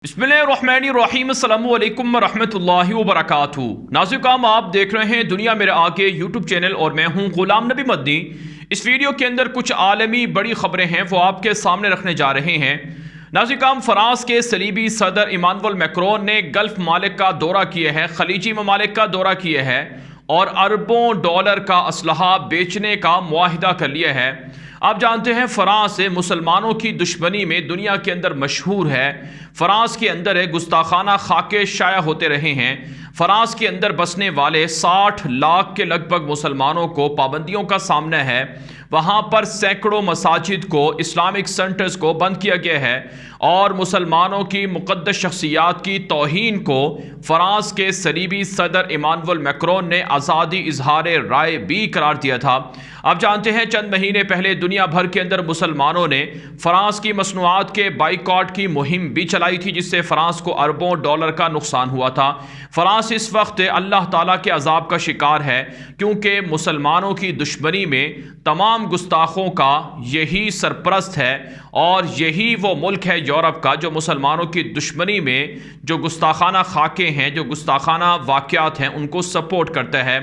बिस्मिल्लाहिर्रहमानिर्रहीम अस्सलामु अलैकुम रहमतुल्लाहि व बरकातहू। नाज़रीन, आप देख रहे हैं दुनिया मेरे आगे यूट्यूब चैनल और मैं हूं गुलाम नबी मदनी। इस वीडियो के अंदर कुछ आलमी बड़ी खबरें हैं वो आपके सामने रखने जा रहे हैं। नाज़रीन, फ्रांस के सलीबी सदर इमानुएल मैक्रोन ने गल्फ ममालिक का दौरा किया है, खलीजी ममालिक का दौरा किया है और अरबों डॉलर का असलहा बेचने का मुआहिदा कर लिया है। आप जानते हैं फ्रांस मुसलमानों की दुश्मनी में दुनिया के अंदर मशहूर है। फ्रांस के अंदर गुस्ताखाना खाके शाया होते रहे हैं। फ्रांस के अंदर बसने वाले 60 लाख के लगभग मुसलमानों को पाबंदियों का सामना है। वहाँ पर सैकड़ों मसाजिद को, इस्लामिक सेंटर्स को बंद किया गया है और मुसलमानों की मुक़द्दस शख्सियात की तौहीन को फ्रांस के सलीबी सदर इमानुएल मैक्रोन ने आज़ादी इजहार राय भी करार दिया था। आप जानते हैं चंद महीने पहले दुनिया भर के अंदर मुसलमानों ने फ्रांस की मसनूआत के बाइकॉट की मुहिम भी चलाई थी, जिससे फ्रांस को अरबों डॉलर का नुकसान हुआ था। फ्रांस इस वक्त अल्लाह ताला के अजाब का शिकार है क्योंकि मुसलमानों की दुश्मनी में तमाम गुस्ताखों का यही सरपरस्त है और यही वो मुल्क है यूरोप का जो मुसलमानों की दुश्मनी में जो गुस्ताखाना खाके हैं, जो गुस्ताखाना वाक़यात हैं, उनको सपोर्ट करता है।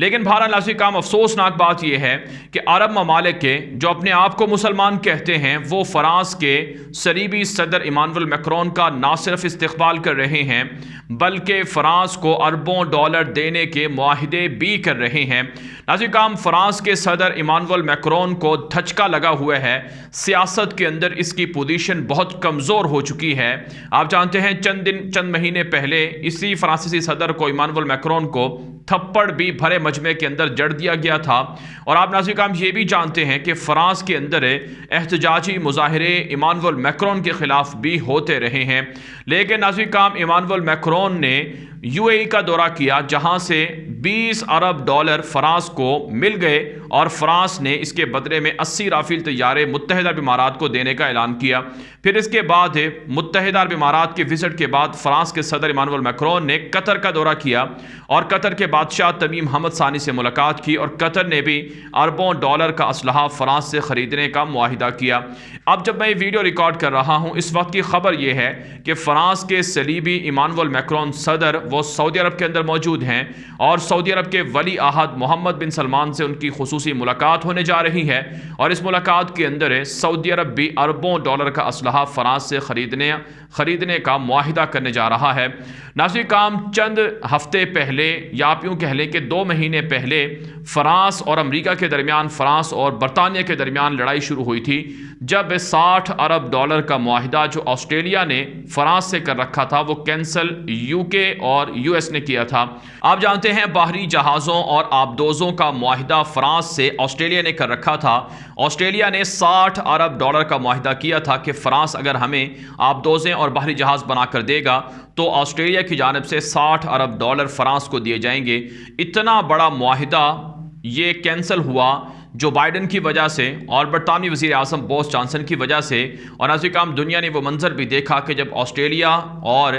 लेकिन बहरहाल नाज़रीन, काम अफसोसनाक बात यह है कि अरब ममालिक के जो अपने आप को मुसलमान कहते हैं वो फ्रांस के सलीबी सदर इमानुएल मैक्रोन का ना सिर्फ इस्तकबाल कर रहे हैं बल्कि फ्रांस को अरबों डॉलर देने के मुआहिदे भी कर रहे हैं। नाज़रीन, काम फ्रांस के सदर इमानुएल मैक्रोन को धचका लगा हुआ है। सियासत के अंदर इसकी पोजीशन बहुत कमज़ोर हो चुकी है। आप जानते हैं चंद महीने पहले इसी फ्रांसीसी सदर को, इमानुएल मैक्रोन को, थप्पड़ भी भरे मजमे के अंदर जड़ दिया गया था। और आप नाज़रीन काम ये भी जानते हैं कि फ्रांस के अंदर एहतजाजी मुजाहरे इमानुएल मैक्रोन के ख़िलाफ़ भी होते रहे हैं। लेकिन नाज़रीन काम इमानुएल मैक्रोन ने यूएई का दौरा किया जहां से 20 अरब डॉलर फ्रांस को मिल गए और फ्रांस ने इसके बदले में 80 राफेल तैयारे मुत्तहिदा अरब इमारात को देने का ऐलान किया। फिर इसके बाद मुत्तहिदा अरब इमारात के विजिट के बाद फ्रांस के सदर इमानुएल मैक्रोन ने कतर का दौरा किया और कतर के बादशाह तमीम हमद सानी से मुलाकात की और कतर ने भी अरबों डॉलर का असलहा फ्रांस से ख़रीदने का मुआहिदा किया। अब जब मैं ये वीडियो रिकॉर्ड कर रहा हूँ इस वक्त की खबर यह है कि फ्रांस के सलीबी इमानुएल मैक्रोन सदर वो सऊदी अरब के अंदर मौजूद हैं और सऊदी अरब के वली आहद मोहम्मद बिन सलमान से उनकी खुसूसी मुलाकात होने जा रही है और इस मुलाकात के अंदर सऊदी अरब भी अरबों डॉलर का असलहा फ्रांस से खरीदने का मुआहिदा करने जा रहा है। नाज़रीन काम चंद हफ्ते पहले या आप यूँ कह लें कि 2 महीने पहले फ्रांस और अमेरिका के दरमियान, फ्रांस और बरतानिया के दरमियान लड़ाई शुरू हुई थी जब 60 अरब डॉलर का मुआहिदा जो ऑस्ट्रेलिया ने फ्रांस से कर रखा था वो कैंसिल यूके और यूएस ने किया था। आप जानते हैं बाहरी जहाज़ों और आबदोज़ों का मुआहिदा फ्रांस से ऑस्ट्रेलिया ने कर रखा था। ऑस्ट्रेलिया ने 60 अरब डॉलर का मुआहिदा किया था कि फ्रांस अगर हमें आबदोज़ें और बाहरी जहाज़ बनाकर देगा तो ऑस्ट्रेलिया की जानिब से 60 अरब डॉलर फ्रांस को दिए जाएंगे। इतना बड़ा मुआहिदा ये कैंसिल हुआ जो बाइडन की वजह से और बरतानवी वज़ीर आज़म बोरिस जॉनसन की वजह से। और नाज़रीन काम दुनिया ने वो मंजर भी देखा कि जब ऑस्ट्रेलिया और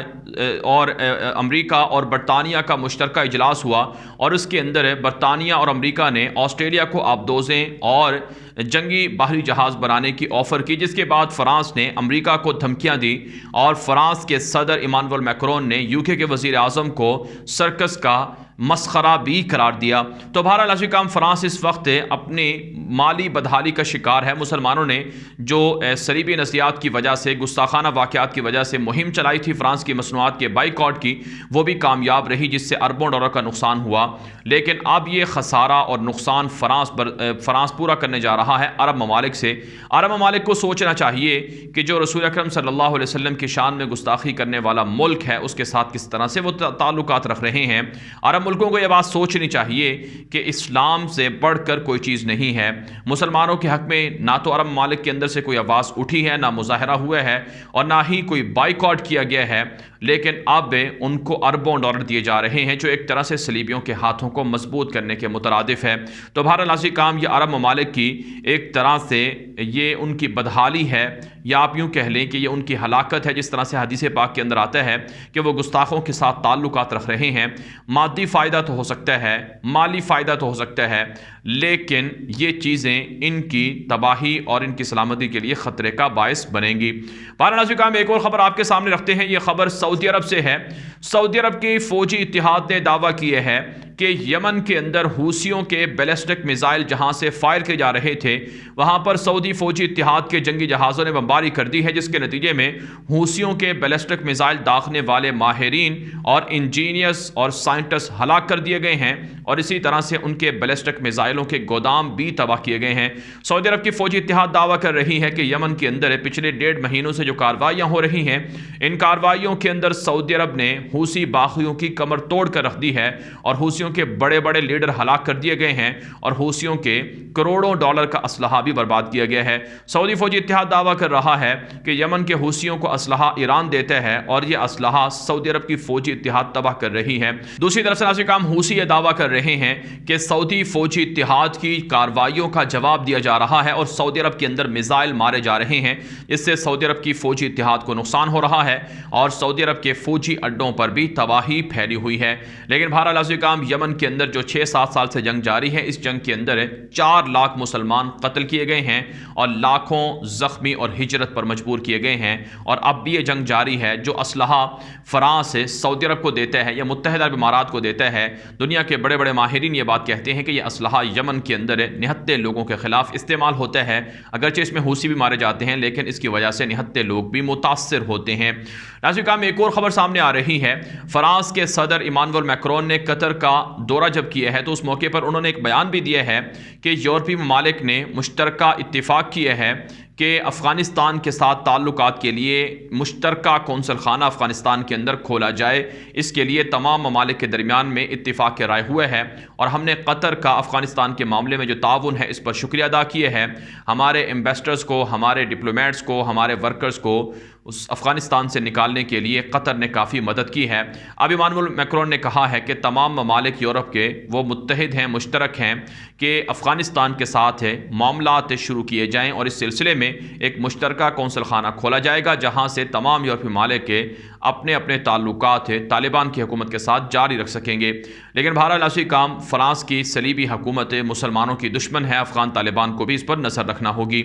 अमेरिका और बरतानिया का मुश्तरका इजलास हुआ और उसके अंदर बरतानिया और अमेरिका ने ऑस्ट्रेलिया को आबदोज़ें और जंगी बाहरी जहाज़ बनाने की ऑफ़र की, जिसके बाद फ्रांस ने अमेरिका को धमकियां दी और फ्रांस के सदर इमानुएल मैक्रोन ने यूके के वज़ीर आज़म को सर्कस का मस्खरा भी करार दिया। तो बहरहाल नाज़रीन काम फ्रांस इस वक्त अपनी माली बदहाली का शिकार है। मुसलमानों ने जो सलीबी नज़रियात की वजह से, गुस्ताखाना वाक़यात की वजह से मुहिम चलाई थी फ्रांस की मसनूआत के बाइकॉट की, वो भी कामयाब रही जिससे अरबों डॉलर का नुकसान हुआ। लेकिन अब ये खसारा और नुकसान फ्रांस पूरा करने जा रहा है अरब ममालिक से। अरब ममालिक को सोचना चाहिए कि जो रसूल अकरम सल्लल्लाहु अलैहि वसल्लम की शान में गुस्ताखी करने वाला मुल्क है उसके साथ किस तरह से वो ताल्लुकात रख रहे हैं। अरब मुल्कों को यह बात सोचनी चाहिए कि इस्लाम से बढ़कर कोई चीज़ नहीं है। मुसलमानों के हक़ में ना तो अरब ममालिक के अंदर से कोई आवाज़ उठी है, ना मुजाहरा हुआ है और ना ही कोई बाइकॉट किया गया है। लेकिन अब उनको अरबों डॉलर दिए जा रहे हैं जो एक तरह से सलीबियों के हाथों को मजबूत करने के मुतरादिफ है। तो बहरहाल नाज़रीन काम ये अरब ममालिक की एक तरह से ये उनकी बदहाली है या आप यूँ कह लें कि ये उनकी हलाकत है। जिस तरह से हदीस पाक के अंदर आता है कि वो गुस्ताखों के साथ ताल्लुकात रख रहे हैं। मादी फ़ायदा तो हो सकता है, माली फ़ायदा तो हो सकता है, लेकिन ये चीज़ें इनकी तबाही और इनकी सलामती के लिए ख़तरे का बायस बनेंगी। नाज़रीन हम एक और ख़बर आपके सामने रखते हैं। ये ख़बर सऊदी अरब से है। सऊदी अरब की फ़ौजी इत्तिहाद ने दावा किए है कि यमन के अंदर हूसियों के बैलिस्टिक मिसाइल जहां से फायर किए जा रहे थे, वहां पर सऊदी फ़ौजी इत्तिहाद के जंगी जहाज़ों ने बमबारी कर दी है, जिसके नतीजे में हूसियों के बैलिस्टिक मिसाइल दागने वाले माहिरीन और इंजीनियर्स और साइंटिस्ट हलाक कर दिए गए हैं और इसी तरह से उनके बैलिस्टिक मिसाइलों के गोदाम भी तबाह किए गए हैं। सऊदी अरब की फ़ौजी इत्तिहाद दावा कर रही है कि यमन के अंदर पिछले 1.5 महीनों से जो कार्रवाइयाँ हो रही हैं, इन कार्रवाइयों के अंदर सऊदी अरब ने हूसी बागियों की कमर तोड़ कर रख दी है और हूसियों के बड़े बड़े लीडर हलाक कर दिए गए हैं और हूसियों के करोड़ों डॉलर का असलहा भी बर्बाद किया गया है। सऊदी फौजी इत्तिहाद दावा कर रहा है कि यमन के हूसियों को असलहा ईरान देता है और यह असलहा सऊदी अरब की फौजी इत्तिहाद तबाह कर रही है। दूसरी तरफ से नाज़रीन काम हूसी यह दावा कर रहे हैं कि सऊदी फौजी इत्तिहाद की कार्रवाइयों का जवाब दिया जा रहा है और सऊदी अरब के अंदर मिसाइल मारे जा रहे हैं। इससे सऊदी अरब की फौजी इत्तिहाद को नुकसान हो रहा है और सऊदी अरब के फौजी अड्डों पर भी तबाही फैली हुई है। लेकिन बहरहाल नाज़रीन काम यमन के अंदर जो 6-7 साल से जंग जारी है, इस जंग के अंदर 4 लाख मुसलमान कत्ल किए गए हैं और लाखों जख्मी और हिजरत पर मजबूर किए गए हैं और अब भी ये जंग जारी है। जो असलहा फ्रांस सऊदी अरब को देता है या मुत्तहिदा अरब इमारात को देता है, दुनिया के बड़े बड़े माहिरीन ये बात कहते हैं कि यह असलहा यमन के अंदर निहत्ते लोगों के खिलाफ इस्तेमाल होता है। अगरचे इसमें हूसी भी मारे जाते हैं, लेकिन इसकी वजह से निहत्ते लोग भी मुतासर होते हैं। नाज़रीन काम एक और ख़बर सामने आ रही है। फ्रांस के सदर इमानुएल मैक्रोन ने कतर का दौरा जब किया है तो उस मौके पर उन्होंने एक बयान भी दिया है कि यूरोपीय ममालिक ने मुश्तरका इत्तिफाक किया है कि अफ़गानिस्तान के साथ ताल्लुकात के लिए मुश्तरका कौंसल खाना अफ़गानिस्तान के अंदर खोला जाए। इसके लिए तमाम ममालिक के दरमियान में इत्तिफाक के राय हुआ है और हमने कतर का अफ़गानिस्तान के मामले में जो ताउन है इस पर शुक्रिया अदा किया है। हमारे एम्बेसडर्स को, हमारे डिप्लोमेट्स को, हमारे वर्कर्स को उस अफ़गानिस्तान से निकालने के लिए कतर ने काफ़ी मदद की है। अब इमानुएल मैक्रोन ने कहा है कि तमाम ममालिक यूरोप के वो मुत्तहिद हैं, मुश्तरक हैं कि अफ़गानिस्तान के साथ मामलात शुरू किए जाएँ और इस सिलसिले में एक मुश्तरका कौंसल खाना खोला जाएगा जहाँ से तमाम यूरोपीय ममालिक के अपने अपने ताल्लुकात तालिबान की हुकूमत के साथ जारी रख सकेंगे। लेकिन बहरहाल ऐसी काम फ्रांस की सलीबी हुकूमत मुसलमानों की दुश्मन है, अफ़गान तालिबान को भी इस पर नज़र रखना होगी।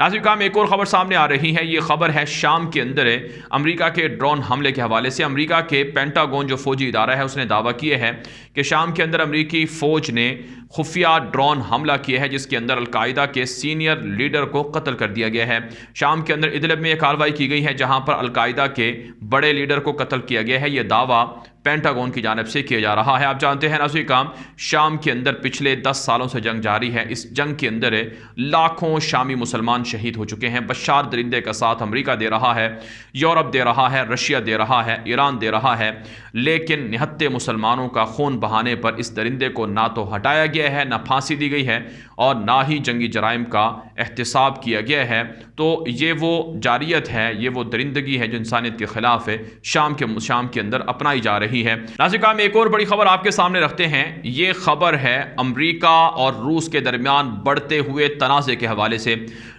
नाज़रीन काम एक और ख़बर सामने आ रही है। ये ख़बर है शाम के अंदर अमेरिका के ड्रोन हमले के हवाले से। अमेरिका के पेंटागन जो फौजी इदारा है उसने दावा किया है कि शाम के अंदर अमेरिकी फ़ौज ने खुफिया ड्रोन हमला किया है जिसके अंदर अलकायदा के सीनियर लीडर को कत्ल कर दिया गया है। शाम के अंदर इदलिब में यह कार्रवाई की गई है जहां पर अलकायदा के बड़े लीडर को कत्ल किया गया है। यह दावा पेंटागन की जानिब से किया जा रहा है। आप जानते हैं नाज़रीन काम शाम के अंदर पिछले 10 सालों से जंग जारी है। इस जंग के अंदर लाखों शामी मुसलमान शहीद हो चुके हैं। बशार दरिंदे का साथ अमेरिका दे रहा है, यूरोप दे रहा है, रशिया दे रहा है, ईरान दे रहा है, लेकिन निहत्ते मुसलमानों का खून बहाने पर इस दरिंदे को ना तो हटाया गया है, ना फांसी दी गई है और ना ही जंगी जराइम का एहतिसाब किया गया है। तो ये वो जारियत है, ये वो दरिंदगी है जो इंसानियत के ख़िलाफ़ शाम के अंदर अपनाई जा रही है। नाज़रीन काम एक और बड़ी खबर आपके सामने रखते हैं। ये खबर है अमेरिका और रूस के दरमियान बढ़ते हुए तनाज़े के हवाले से।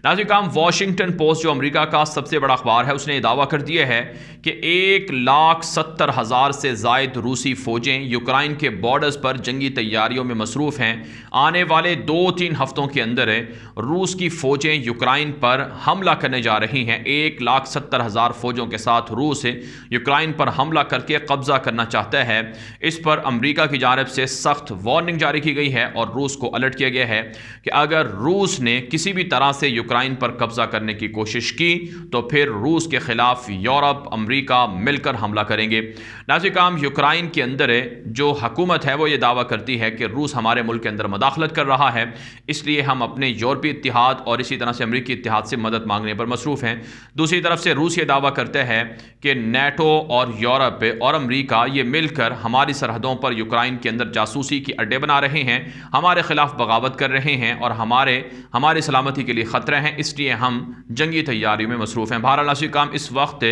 नाज़रीन काम वॉशिंगटन पोस्ट जो अमेरिका का सबसे बड़ा अखबार है उसने दावा कर दिया है कि 1,70,000 से ज़ायद रूसी फ़ौजें यूक्रेन के बॉर्डर्स पर जंगी तैयारियों में मसरूफ़ हैं। आने वाले 2-3 हफ्तों के अंदर रूस की फ़ौजें यूक्रेन पर हमला करने जा रही हैं। 1,70,000 फ़ौजों के साथ रूस यूक्रेन पर हमला करके कब्ज़ा करना चाहता है। इस पर अमेरिका की जानिब से सख्त वार्निंग जारी की गई है और रूस को अलर्ट किया गया है कि अगर रूस ने किसी भी तरह से यूक्रेन पर कब्ज़ा करने की कोशिश की तो फिर रूस के ख़िलाफ़ यूरोप, अमेरिका मिलकर हमला करेंगे। नाज़रीन काम यूक्रेन के अंदर जो हुकूमत है वो ये दावा करती है कि रूस हमारे मुल्क के अंदर मदाखलत कर रहा है, इसलिए हम अपने यूरोपीय इत्तिहाद और इसी तरह से अमेरिकी इत्तिहाद से मदद मांगने पर मसरूफ़ हैं। दूसरी तरफ से रूस ये दावा करता है कि नेटो और यूरोप और अमेरिका ये मिलकर हमारी सरहदों पर यूक्रेन के अंदर जासूसी की अड्डे बना रहे हैं, हमारे खिलाफ बगावत कर रहे हैं और हमारी सलामती के लिए ख़तरा है, इसलिए हम जंगी तैयारियों में मसरूफ़ हैं। बहरहाल नाज़रीन काम इस वक्त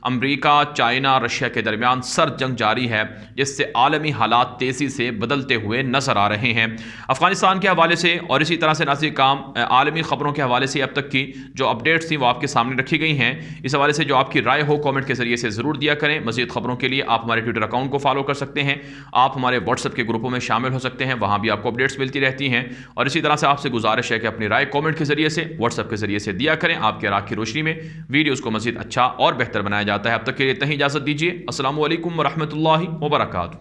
अमरीका, चाइना, रशिया के दरमियान सर्द जंग जारी है, जिससे आलमी हालात तेज़ी से बदलते हुए नज़र आ रहे हैं। अफ़गानिस्तान के हवाले से और इसी तरह से नाज़रीन काम आलमी ख़बरों के हवाले से अब तक की जो अपडेट्स थी वो आपके सामने रखी गई हैं। इस हवाले से जो आपकी राय हो कमेंट के ज़रिए से ज़रूर दिया करें। मज़ीद ख़बरों के लिए आप हमारे ट्विटर अकाउंट को फॉलो कर सकते हैं, आप हमारे व्हाट्सएप के ग्रुपों में शामिल हो सकते हैं, वहाँ भी आपको अपडेट्स मिलती रहती हैं। और इसी तरह से आपसे गुजारिश है कि अपनी राय कमेंट के ज़रिए से, व्हाट्सएप के ज़रिए से दिया करें। आपके राग की रोशनी में वीडियोज़ को मज़ीद अच्छा और बेहतर बनाया जाता है। अब तक के लिए इतना ही इजाज़त दीजिए। अस्सलामु अलैकुम व रहमतुल्लाहि व बरकातुहू।